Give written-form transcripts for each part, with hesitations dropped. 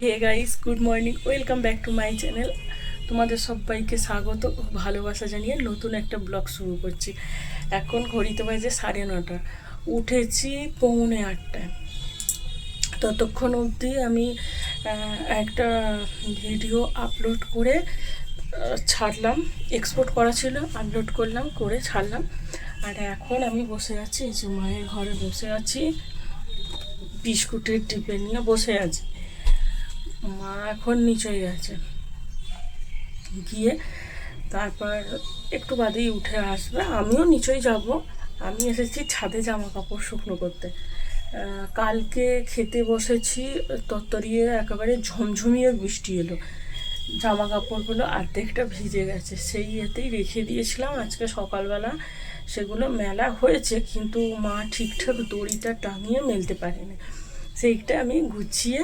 Hey guys, good morning, welcome back to my channel. তোমাদের সবাইকে স্বাগত ও ভালোবাসা জানিয়ে নতুন একটা ব্লগ শুরু করছি। এখন ঘড়িতে বাজে 9:30। উঠেছি 7:45। ততক্ষণ অবধি আমি একটা ভিডিও আপলোড করে ছাড়লাম। এক্সপোর্ট করা ছিল, আপলোড করলাম, করে ছাড়লাম। আর এখন আমি বসে আছি, এই যে মায়ের ঘরে বসে আছি, বিস্কুটের ডিব্বে নিয়ে বসে আছি। মা এখন নিচে গেছে, গিয়ে তারপর একটু বাদেই উঠে আসবে। আমিও নিচেই যাব। আমি এসেছি ছাদে জামা কাপড় শুকনো করতে। কালকে খেতে বসেছি, তরতরিয়ে একেবারে ঝমঝমিয়ে বৃষ্টি এলো। জামা কাপড়গুলো অর্ধেকটা ভিজে গেছে, সেই ইয়েতেই রেখে দিয়েছিলাম। আজকে সকালবেলা সেগুলো মেলা হয়েছে, কিন্তু মা ঠিকঠাক দড়িটা টাঙিয়ে মেলতে পারেনি। সেইটা আমি গুছিয়ে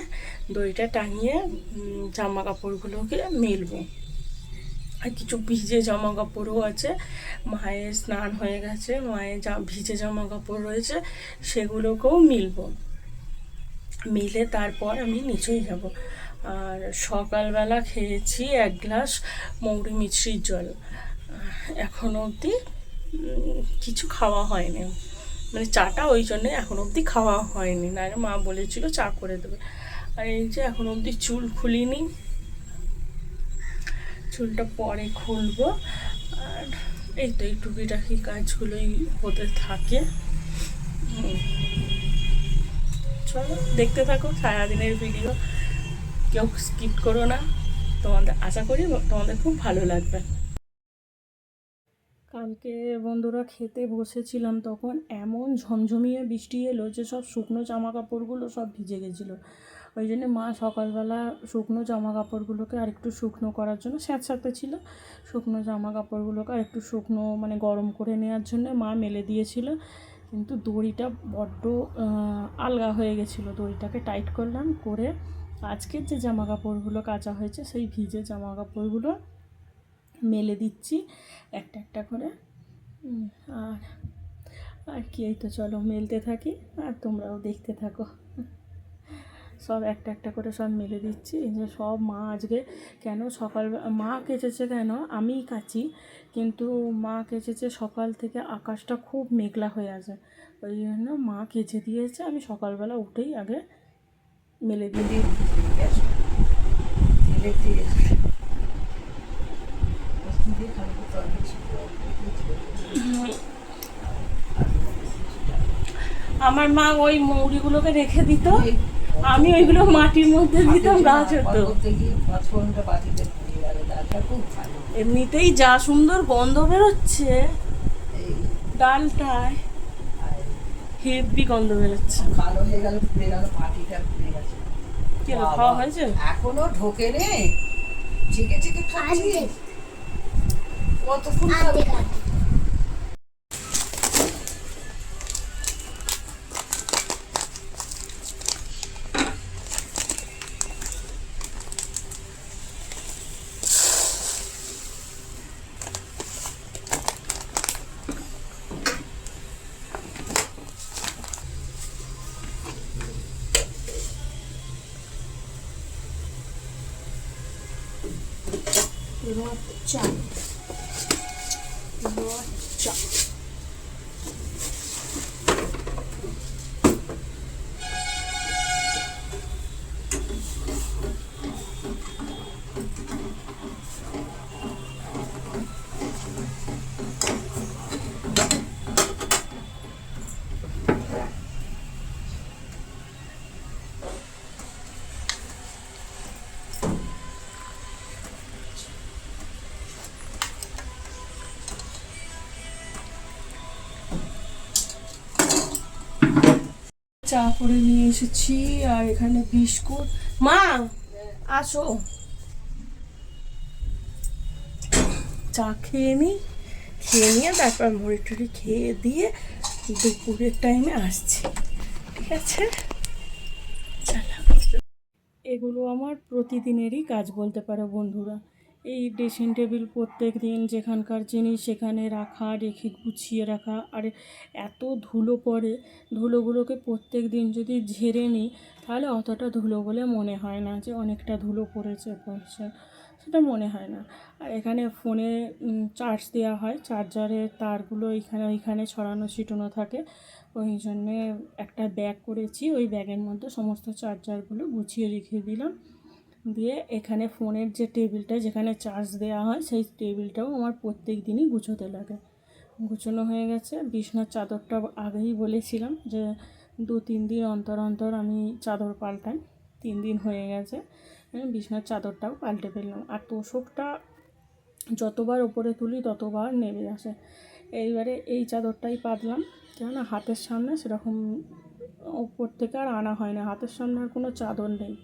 দড়িটা টাঙিয়ে জামা কাপড়গুলোকে মেলবো। আর কিছু ভিজে জামা কাপড়ও আছে। মায়ের স্নান হয়ে গেছে, মায়ের ভিজে জামা কাপড় রয়েছে, সেগুলোকেও মিলবো। মিলে তারপর আমি নিচেই যাব। আর সকালবেলা খেয়েছি 1 গ্লাস মৌরি মিছরির জল। এখনও অবধি কিছু খাওয়া হয়নি, মানে চাটা ওই জন্যে এখন অবধি খাওয়া হয়নি, না মা বলেছিল চা করে দেবে। আর এই যে এখন অবধি চুল খুলিনি, চুলটা পরে খুলবো। আর এই তো এই টুকিটাকি কাজগুলোই হতে থাকে। চলো দেখতে থাকো সারাদিনের ভিডিও, কেউ স্কিপ করো না। তোমাদের আশা করি তোমাদের খুব ভালো লাগবে। কালকে বন্ধুরা খেতে বসেছিলাম, তখন এমন ঝমঝমিয়ে বৃষ্টি এলো যে সব শুকনো জামা কাপড়গুলো সব ভিজে গেছিলো। ওই জন্য মা সকালবেলা শুকনো জামা কাপড়গুলোকে আরেকটু শুকনো করার জন্য, স্যাঁতস্যাঁতে ছিল, শুকনো জামা কাপড়গুলোকে আরেকটু শুকনো মানে গরম করে নেওয়ার জন্য মা মেলে দিয়েছিল। কিন্তু দড়িটা বড্ড আলগা হয়ে গেছিলো, দড়িটাকে টাইট করলাম, করে আজকের যে জামা কাপড়গুলো কাচা হয়েছে সেই ভিজে জামা কাপড়গুলো মেলে দিচ্ছি একটা একটা করে। আর আর কি, এই তো চলো মেলতে থাকি আর তোমরাও দেখতে থাকো। সব একটা একটা করে সব মেলে দিচ্ছি। এই যে সব মা আজকে কেন সকাল, মা কেচেছে কেন, আমিই কাচি, কিন্তু মা কেচেছে সকাল থেকে, আকাশটা খুব মেঘলা হয়ে আছে, ওই জন্য মা কেচে দিয়েছে। আমি সকালবেলা উঠেই আগে মেলে দিয়ে আমার মা ওই মৌরিগুলোকে রেখে দিত, আমি ওইগুলো মাটির মধ্যে দিতাম, গাছ হতো। এমনিতেই যা সুন্দর গন্ধ বেরোচ্ছে ডালটায়, হেভি গন্ধ বেরোচ্ছে। কালো হয়ে গেল, পুড়ে গেল, মাটিটা পুড়ে গেছে। কি খাওয়া হয়েছে? এখনো ঢোকে রে, চিকে চিকে খাচ্ছি। কতক্ষণ খাবে? রচ্চা রচ্চা চা করে নিয়ে এসেছি, আর এখানে বিস্কুট। মা আসো, চা খেয়ে নিয়ে তারপর মুড়ি টুড়ি খেয়ে দিয়ে দুপুরের টাইমে আসছি, ঠিক আছে? চলো, এগুলো আমার প্রতিদিনেরই কাজ বলতে পারো বন্ধুরা। এই ড্রেসিং টেবিল প্রত্যেক দিন যেখানকার জিনিস সেখানে রাখা, রেখে গুছিয়ে রাখা, আর এত ধুলো পড়ে, ধুলোগুলোকে প্রত্যেক দিন যদি ঝেড়ে নিই তাহলে অতটা ধুলো বলে মনে হয় না যে অনেকটা ধুলো পড়েছে সেটা মনে হয় না। আর এখানে ফোনে চার্জ দেওয়া হয়, চার্জারের তারগুলো ওইখানে ছড়ানো ছিটানো থাকে, ওই জন্যে একটা ব্যাগ করেছি, ওই ব্যাগের মধ্যে সমস্ত চার্জারগুলো গুছিয়ে রেখে দিলাম। দিয়ে এখানে ফোনের যে টেবিলটা যেখানে চার্জ দেওয়া হয় সেই টেবিলটাও আমার প্রত্যেক দিনই গুছোতে লাগে। গুছোনো হয়ে গেছে। বিছনার চাদরটা আগেই বলেছিলাম যে 2-3 দিন অন্তর অন্তর আমি চাদর পাল্টাই, 3 দিন হয়ে গেছে। বিছনার চাদরটাও পাল্টে ফেললাম। আর তোষকটা যতবার ওপরে তুলি ততবার নেমে আসে। এইবারে এই চাদরটাই পাতলাম, কেননা হাতের সামনে সেরকম ওপর থেকে আর আনা হয় না, হাতের সামনে আর কোনো চাদর নেই,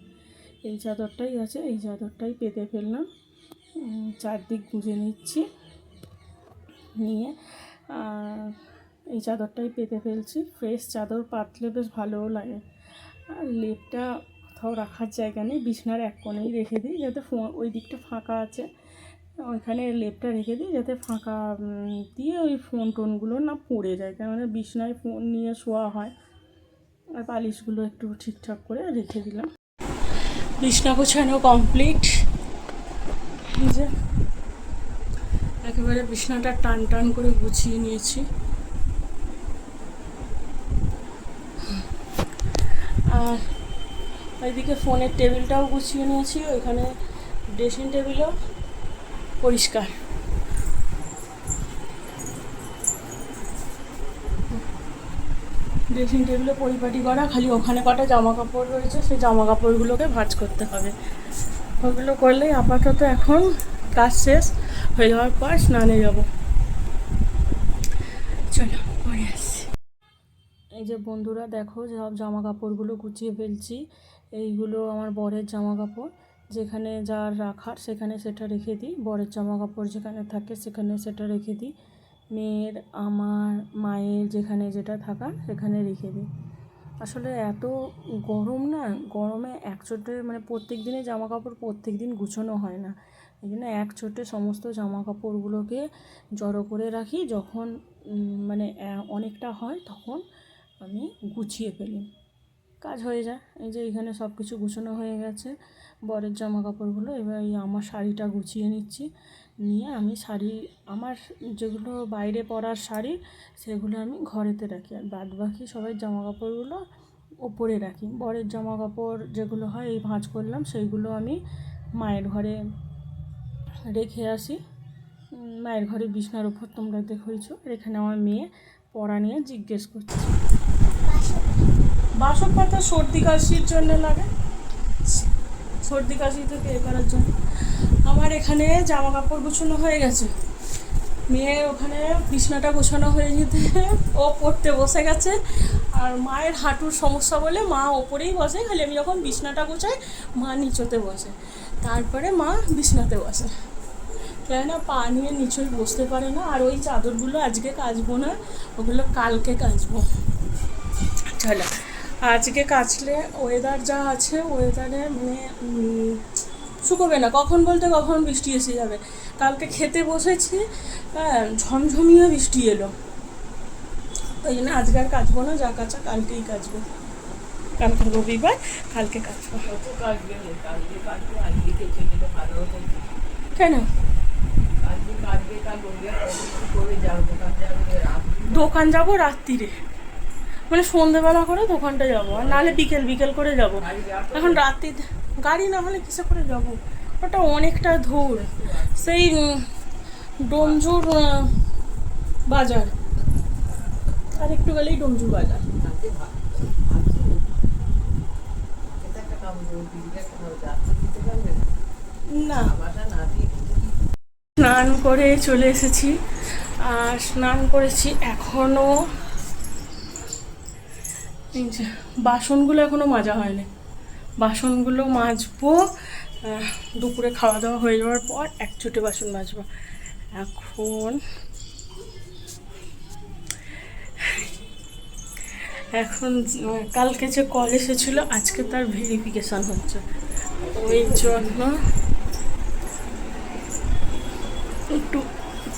এই চাদরটাই আছে, এই চাদরটাই পেতে ফেললাম। চারদিক গুঁজে নিচ্ছি, নিয়ে এই চাদরটাই পেতে ফেলছি। ফ্রেশ চাদর পাতলে বেশ ভালোও লাগে। আর লেপটা কোথাও রাখার জায়গা নেই, বিছনার এক কোণেই রেখে দিই, যাতে ওই দিকটা ফাঁকা আছে, ওইখানে লেপটা রেখে দিই যাতে ফাঁকা দিয়ে ওই ফোন টোনগুলো না পড়ে যায়, কেননা বিছনায় ফোন নিয়ে শোয়া হয়। আর বালিশগুলো একটু ঠিকঠাক করে রেখে দিলাম। বিছনা গোছানো কমপ্লিট। যে একেবারে বিছনাটা টান টান করে গুছিয়ে নিয়েছি। আর ওইদিকে ফোনের টেবিলটাও গুছিয়ে নিয়েছি, ওইখানে ড্রেসিং টেবিলও পরিষ্কার। ড্রেসিং টেবিলে পরিপাটি করা, খালি ওখানে কটা জামা কাপড় রয়েছে সেই জামা কাপড়গুলোকে ভাঁজ করতে হবে। ওগুলো করলেই আপাতত এখন কাজ শেষ হয়ে যাওয়ার পর স্নানে যাব। চলো পরে আসছি। এই যে বন্ধুরা দেখো, সব জামা কাপড়গুলো গুছিয়ে ফেলছি। এইগুলো আমার বরের জামা কাপড়, যেখানে যা রাখার সেখানে সেটা রেখে দিই। বরের জামা কাপড় যেখানে থাকে সেখানে সেটা রেখে দিই। মেয়ের, আমার, মায়ের যেখানে যেটা থাকার সেখানে রেখে দিই। আসলে এত গরম না, গরমে একচোটে মানে প্রত্যেক দিনে জামা কাপড় প্রত্যেক দিন গুছানো হয় না, এই জন্য একচোটে সমস্ত জামা কাপড়গুলোকে জড়ো করে রাখি। যখন মানে অনেকটা হয় তখন আমি গুছিয়ে ফেলি, কাজ হয়ে যায়। এই যে এখানে সব কিছু গুছানো হয়ে গেছে, বরের জামা কাপড়গুলো। এবার এই আমার শাড়িটা গুছিয়ে নিচ্ছি, নিয়ে আমি শাড়ি, আমার যেগুলো বাইরে পরার শাড়ি সেগুলো আমি ঘরেতে রাখি, আর বাদ বাকি সবাই জামা কাপড়গুলো ওপরে রাখি। বরের জামা কাপড় যেগুলো হয় এই ভাঁজ করলাম, সেইগুলো আমি মায়ের ঘরে রেখে আসি। মায়ের ঘরে বিছনার উপর তোমরা দেখেছো। এখানে আমার মেয়ে পড়া নিয়ে জিজ্ঞেস করছে। বাসক পাতা সর্দি কাশির জন্য লাগে, সর্দি কাশি থেকে এ করার জন্য। আমার এখানে জামা কাপড় গোছানো হয়ে গেছে, মেয়ে ওখানে বিছনাটা গোছানো হয়ে যেতে ও পড়তে বসে গেছে। আর মায়ের হাঁটুর সমস্যা বলে মা ওপরেই বসে, খালি আমি যখন বিছনাটা গোছাই মা নিচতে বসে, তারপরে মা বিছনাতে বসে, কেননা পা নিয়ে নিচে বসতে পারে না। আর ওই চাদরগুলো আজকে কাচবো না, ওগুলো কালকে কাচবো। চলো, আজকে কাচলে ওয়েদার যা আছে, ওয়েদারে মানে শুকোবে না, কখন বলতে কখন বৃষ্টি এসে যাবে। কালকে খেতে বসেছি, হ্যাঁ, ঝমঝমিয়ে বৃষ্টি এলো, ওই জন্য আজকে আর কাচবো না, যা কাচা কালকেই কাচবো। কালকে রবিবার, কালকে কাচবো। কেন দোকান যাবো রাত্রিরে, মানে সন্ধ্যেবেলা করে দোকানটা যাবো, আর নাহলে বিকেল করে যাবো। এখন রাত্রি গাড়ি না হলে কিসে করে যাবো, ওটা অনেকটা দূর, সেই ডোমজুর বাজার, আর একটু গেলেই ডোমজুর বাজার। না, স্নান করে চলে এসেছি, আর স্নান করেছি এখনও। বাসনগুলো এখনও মাজা হয়নি, বাসনগুলো মাজবো দুপুরে খাওয়া দাওয়া হয়ে যাওয়ার পর, একচোটে বাসন মাজবো। এখন কালকে যে কল এসেছিলো আজকে তার ভেরিফিকেশান হচ্ছে, ওই জন্য একটু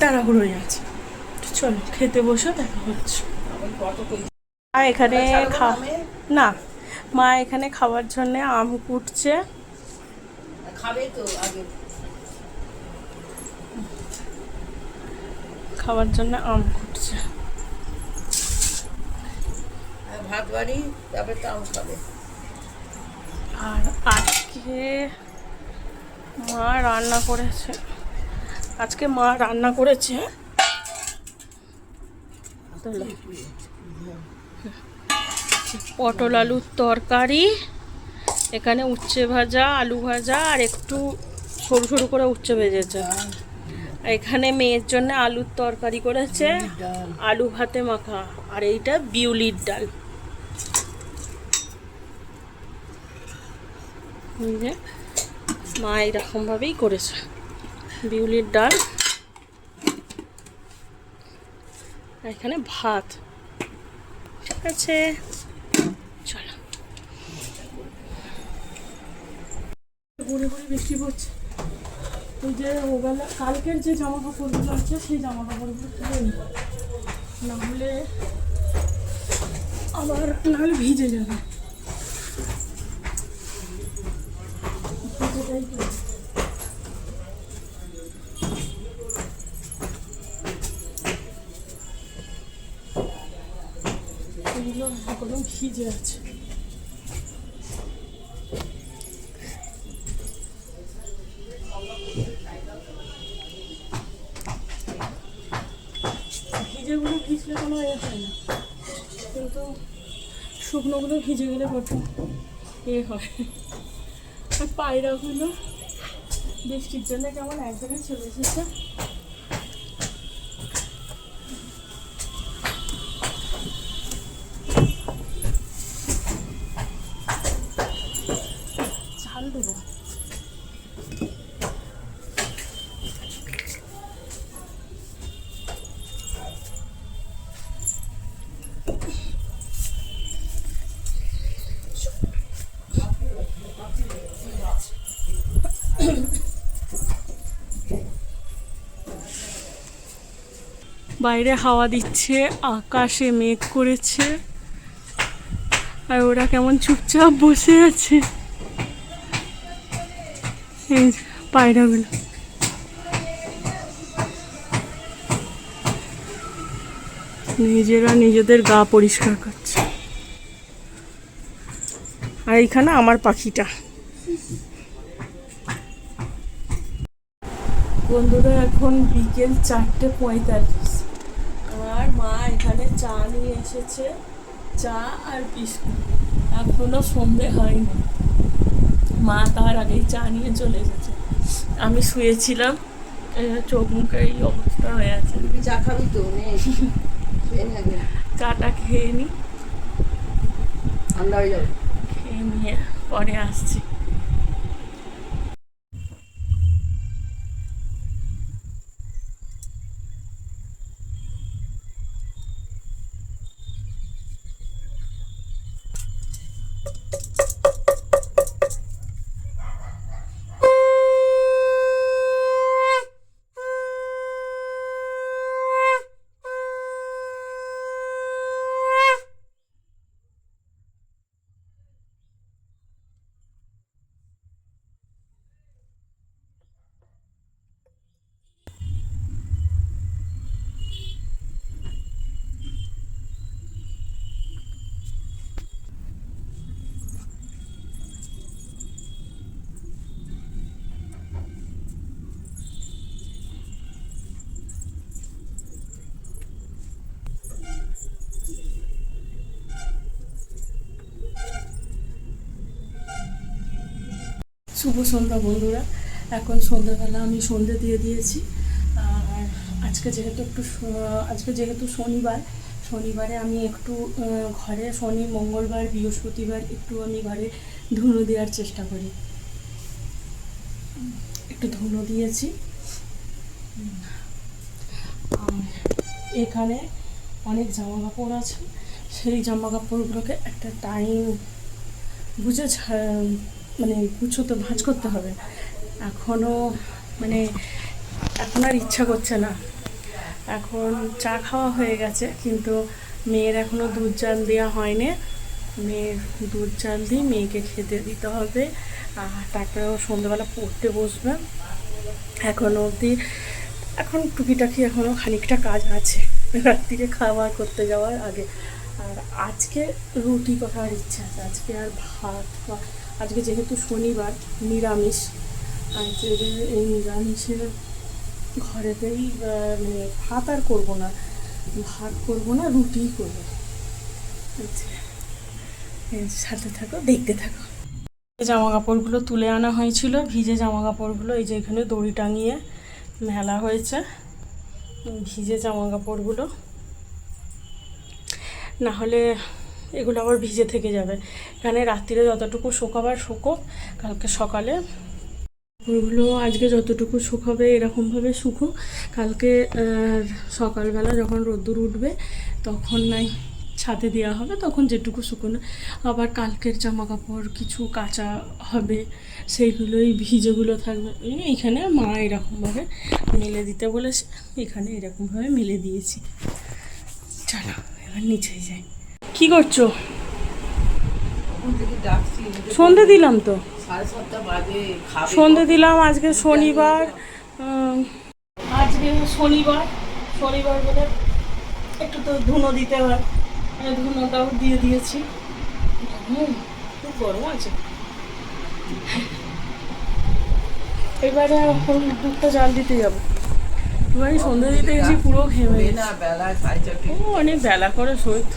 তাড়াহুড়োই আছে। চলো খেতে বসে দেখা হচ্ছে। মা এখানে না, মা এখানে খাওয়ার জন্য আম কুটছে। খাবে তো আগে। খাওয়ার জন্য আম কুটছে। ভাত বাড়ি তারপরে তো আম খাবে। আর আজকে মা রান্না করেছে, পটল আলুর তরকারি, এখানে উচ্ছে ভাজা, আলু ভাজা, আর একটু সরু সরু করে উচ্ছে ভেজেছে। এখানে মেয়ের জন্য আলুর তরকারি করেছে, আলু ভাতে মাখা, আর এইটা বিউলির ডাল। মা এরকম ভাবেই করেছে বিউলির ডাল, এখানে ভাত। ঠিক আছে, চলো। ঘুরে ঘুরে বৃষ্টি পড়ছে। ওই যে ওবেলা কালকের যে জামা কাপড়গুলো আছে সেই জামা কাপড়গুলো তুলে নিই, নাহলে ভিজে যাবে। এগুলো একদম ভিজে আছে। ভিজেগুলো ভিজলে কোনো এ হয় না, কিন্তু শুকনোগুলো ভিজে গেলে কত এ হয়। আর পায়রাগুলো বৃষ্টির জন্য কেমন এক জায়গায় চলে এসেছে। ঝাল দেবো। বাইরে হাওয়া দিচ্ছে, আকাশে মেঘ করেছে, আর ওরা কেমন চুপচাপ বসে আছে। এই পায়রাগুলো নিজেরা নিজেদের গা পরিষ্কার করছে। আর এইখানে আমার পাখিটা। বন্ধুরা এখন বিকেল 4:45, আর মা এখানে চা নিয়ে এসেছে, চা আর বিস্কুট। এখনো সন্ধে হয়নি, মা তার আগেই চা নিয়ে চলে এসেছে। আমি শুয়েছিলাম, চোখ মুখে এই অবস্থা হয়ে আছে। চা খাবি তো? চাটা খেয়ে নি, ঠান্ডা হয়ে যাবে। খেয়ে নিয়ে পরে আসছি। শুভ সন্ধ্যা বন্ধুরা। এখন সন্ধ্যাবেলা আমি সন্ধে দিয়ে দিয়েছি। আর আজকে যেহেতু শনিবারে আমি একটু ঘরে, শনি মঙ্গলবার বৃহস্পতিবার একটু আমি ঘরে ধুনো দেওয়ার চেষ্টা করি। একটু ধুনো দিয়েছি। এখানে অনেক জামা কাপড় আছে, সেই জামা কাপড়গুলোকে একটা টাইম বুঝে মানে গুছোতে ভাঁজ করতে হবে। এখনও মানে এখন আর ইচ্ছা করছে না। এখন চা খাওয়া হয়ে গেছে, কিন্তু মেয়ের এখনও দুধ চাল দেওয়া হয়নি। মেয়ের দুধ চাল দিয়ে মেয়েকে খেতে দিতে হবে, আর তারপরে ও সন্ধ্যেবেলা পড়তে বসবে। এখনও অবধি এখন টুকিটাকি এখনও খানিকটা কাজ আছে রাত্রিরে খাবার করতে যাওয়ার আগে। আর আজকে রুটি করার ইচ্ছা আছে, আজকে আর ভাত আজকে যেহেতু শনিবার নিরামিষ, আজকে এই নিরামিষের ঘরেতেই মানে ভাত আর করবো না, ভাত করবো না, রুটিই করবো। আচ্ছা, সাথে থাকো, দেখতে থাকো। জামা কাপড়গুলো তুলে আনা হয়েছিল, ভিজে জামা কাপড়গুলো এই যে এখানে দড়ি টাঙিয়ে মেলা হয়েছে। ভিজে জামা কাপড়গুলো না হলে এগুলো আবার ভিজে থেকে যাবে। এখানে রাত্রিরে যতটুকু শুকাবার শুকোক, কালকে সকালে ওইগুলো আজকে যতটুকু শুকাবে এরকমভাবে শুকো, কালকে সকালবেলা যখন রোদ্দুর উঠবে তখন নাই ছাদে দেওয়া হবে, তখন যেটুকু শুকনো। আবার কালকের জামা কাপড় কিছু কাঁচা হবে, সেইগুলোই ভিজেগুলো থাকবে। এইখানে মা এরকমভাবে মেলে দিতে বলেছে, এখানে এরকমভাবে মেলে দিয়েছি। চলো এবার নিচেই যাই। কি করছো? সন্ধে দিলাম তো, সন্ধে দিলাম। আজকে শনিবার, আজকে শনিবার বলে একটু তো ধুনো দিতে হয়, ধুনোটাও দিয়ে দিয়েছি। খুব গরম আছে। এবারে এখন দুধটা জাল দিতে যাবো। এবারে সন্ধে দিতে গেছি, পুরো ঘেমে গেছি। অনেক বেলা করে সইত।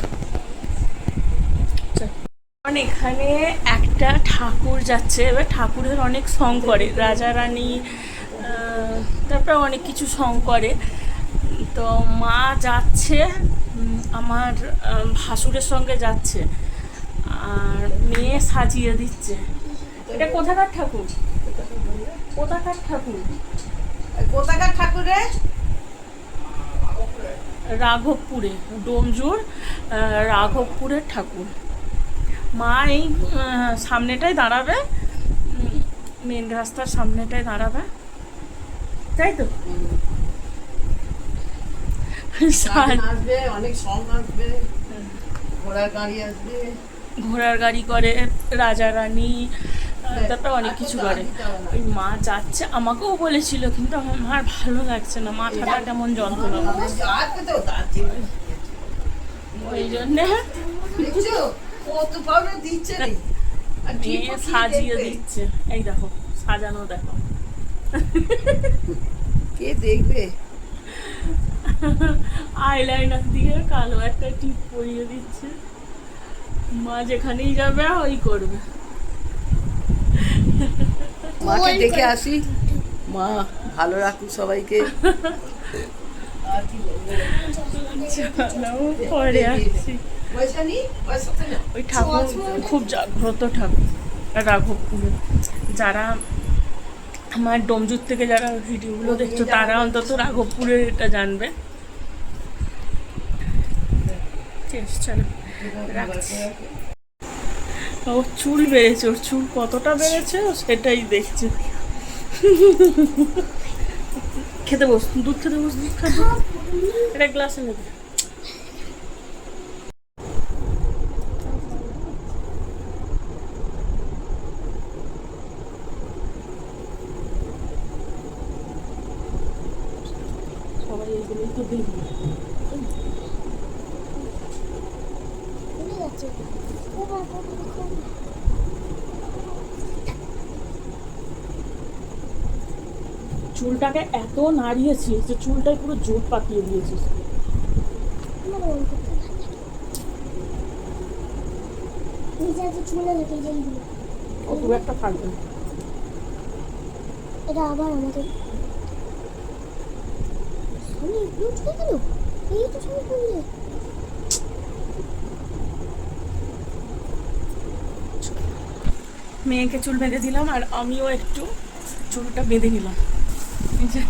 এখানে একটা ঠাকুর যাচ্ছে, এবার ঠাকুরের অনেক সং করে, রাজা রানী, তারপরে অনেক কিছু সং করে। তো মা যাচ্ছে, আমার ভাসুরের সঙ্গে যাচ্ছে, আর মেয়ে সাজিয়ে দিচ্ছে। এটা কোথাকার ঠাকুর? কোথাকার ঠাকুর? কোথাকার ঠাকুরে? রাঘবপুরে, ডোমজুর রাঘবপুরের ঠাকুর। মা এই সামনেটায় দাঁড়াবে, মেন রাস্তার সামনেটায় দাঁড়াবে, তাই তো? আসবে, অনেক সং আসবে, ঘোড়ার গাড়ি আসবে, ঘোড়ার গাড়ি করে, রাজা রানী, তারপরে অনেক কিছু করে। ওই মা যাচ্ছে, আমাকেও বলেছিল, কিন্তু আমার মার ভালো লাগছে না, মাথাটা কেমন যন্ত্রণা করছে, ওই জন্যে মেয়ে সাজিয়ে দিচ্ছে। এই দেখো সাজানো, দেখো কে দেখবে। আইলাইনার দিয়ে কালো একটা টিপ পরিয়ে দিচ্ছে। মা যেখানেই যাবে ওই করবে। মাকে দেখে আসি, মা ভালো রাখুক সবাইকে। পরে আসছি। ওই ঠাকুর খুব জাগ্রত ঠাকুর রাঘবপুরে। যারা আমার ডোমজুর থেকে যারা ভিডিওগুলো দেখছো তারা অন্তত রাঘবপুরের এটা জানবে। ঠিক আছে, চলো রাখছি। ওর চুল বেড়েছে, ওর চুল কতটা বেড়েছে ও সেটাই দেখছে। খেতে বস, দুধ খেতে বস, দুধ খাবো, এটা গ্লাসে নেবে। সবাই এইগুলোই তো দেখবে। চুলটাকে এত নাড়িয়েছিস যে চুলটাই পুরো জোট পাকিয়ে দিয়েছিস। ও খুব একটা থাকবে না। এটা আবার আমাদের এই তো সবাই করলে মেয়েকে চুল বেঁধে দিলাম, আর আমিও একটু চুলটা বেঁধে নিলাম। এই যে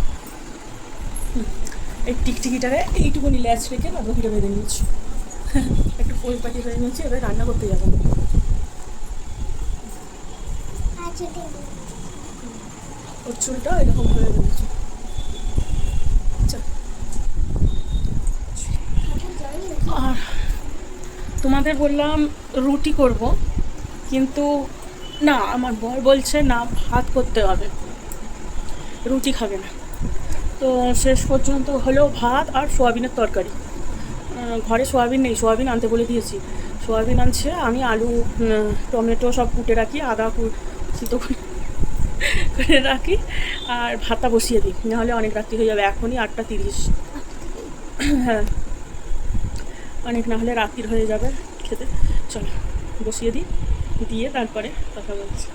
এই টিকটিকিটাকে এইটুকুনি ল্যাচ রেখে না বাকিটা বেঁধে নিয়েছি। একটু পরিপাটি হয়ে নিয়েছি, এবার রান্না করতে যাবো। ওর চুলটা এরকম ভাবে বেঁধেছি। তোমাদের বললাম রুটি করব, কিন্তু না, আমার বর বলছে না, ভাত করতে হবে, রুটি খাবে না। তো শেষ পর্যন্ত হলো ভাত আর সোয়াবিনের তরকারি। ঘরে সোয়াবিন নেই, সোয়াবিন আনতে বলে দিয়েছি। সোয়াবিন আনছে, আমি আলু টমেটো সব কুটে রাখি, আদা সিদ্ধ করে রাখি, আর ভাতটা বসিয়ে দিই, নাহলে অনেক রাত্রি হয়ে যাবে। এখনই 8:30। হ্যাঁ, অনেক না হলে রাত্রির হয়ে যাবে খেতে। চলো বসিয়ে দিই, দিয়ে তারপরে কথা বলছি।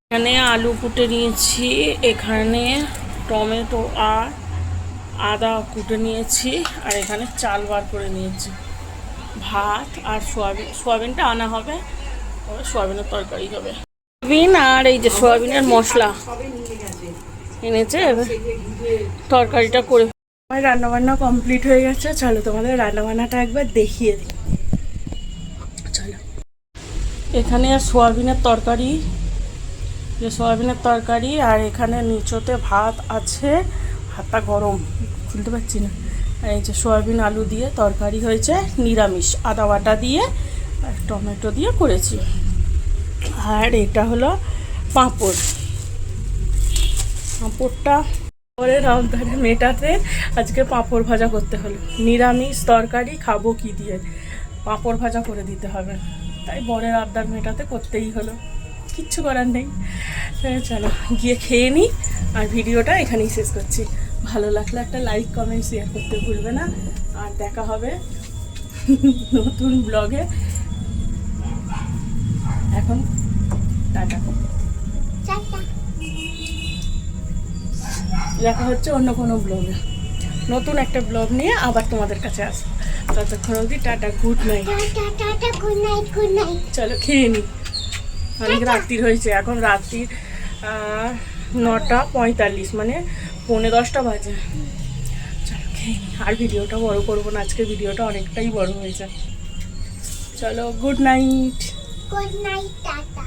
এখানে আলু কুটে নিয়েছি, এখানে টমেটো আর আদা কুটে নিয়েছি, আর এখানে চাল বার করে নিয়েছি। ভাত আর সোয়াবিনটা আনা হবে, সোয়াবিনের তরকারি হবে। সোয়াবিন আর এই যে সোয়াবিনের মশলা এনেছে, তরকারিটা করে। আমার রান্নাবান্না কমপ্লিট হয়ে গেছে। চলো তোমাদের রান্নাবান্নাটা একবার দেখিয়ে দিই। চলো, এখানে সোয়াবিনের তরকারি, আর এখানে নিচতে ভাত আছে। ভাতটা গরম, খুলতে পারছি না। আর এই যে সোয়াবিন আলু দিয়ে তরকারি হয়েছে, নিরামিষ, আদা বাটা দিয়ে আর টমেটো দিয়ে করেছি। আর এটা হলো পাঁপড়টা পরের আবদারে মেটাতে আজকে পাঁপড় ভাজা করতে হলো। নিরামিষ তরকারি খাবো কি দিয়ে, পাঁপড় ভাজা করে দিতে হবে, তাই বরের আবদার মেটাতে করতেই হলো, কিচ্ছু করার নেই। চলো গিয়ে খেয়ে নিই, আর ভিডিওটা এখানেই শেষ করছি। ভালো লাগলে একটা লাইক কমেন্ট শেয়ার করতে ভুলবে না, আর দেখা হবে নতুন ব্লগে। এখন টাটা, দেখা হচ্ছে অন্য কোনো ব্লগে, নতুন একটা ব্লগ নিয়ে আবার তোমাদের কাছে আসবো। ততক্ষণ অবধি টাটা, গুড নাইট। চলো খেয়ে নিই, অনেক রাত্রির হয়েছে, এখন রাত্রির 9:45, মানে 9:45 বাজে। চলো খেয়ে নিই, আর ভিডিওটা বড় করবো না, আজকে ভিডিওটা অনেকটাই বড় হয়েছে। চলো গুড নাইট, টাটা।